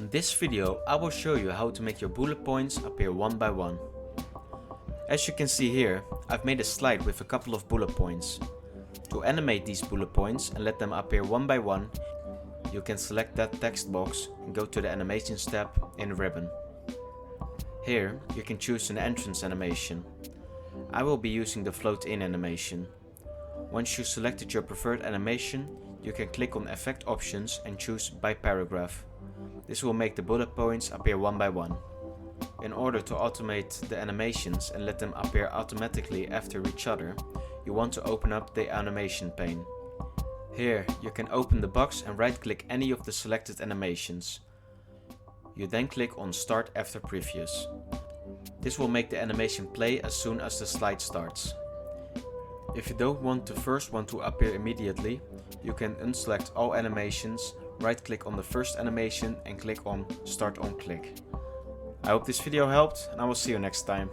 In this video I will show you how to make your bullet points appear one by one. As you can see here, I've made a slide with a couple of bullet points. To animate these bullet points and let them appear one by one, you can select that text box and go to the Animations tab in Ribbon. Here you can choose an entrance animation. I will be using the float in animation. Once you selected your preferred animation, you can click on Effect Options and choose by paragraph. This will make the bullet points appear one by one. In order to automate the animations and let them appear automatically after each other, you want to open up the animation pane. Here you can open the box and right click any of the selected animations. You then click on Start after previous. This will make the animation play as soon as the slide starts. If you don't want the first one to appear immediately, you can unselect all animations, right click on the first animation and click on Start on Click. I hope this video helped and I will see you next time.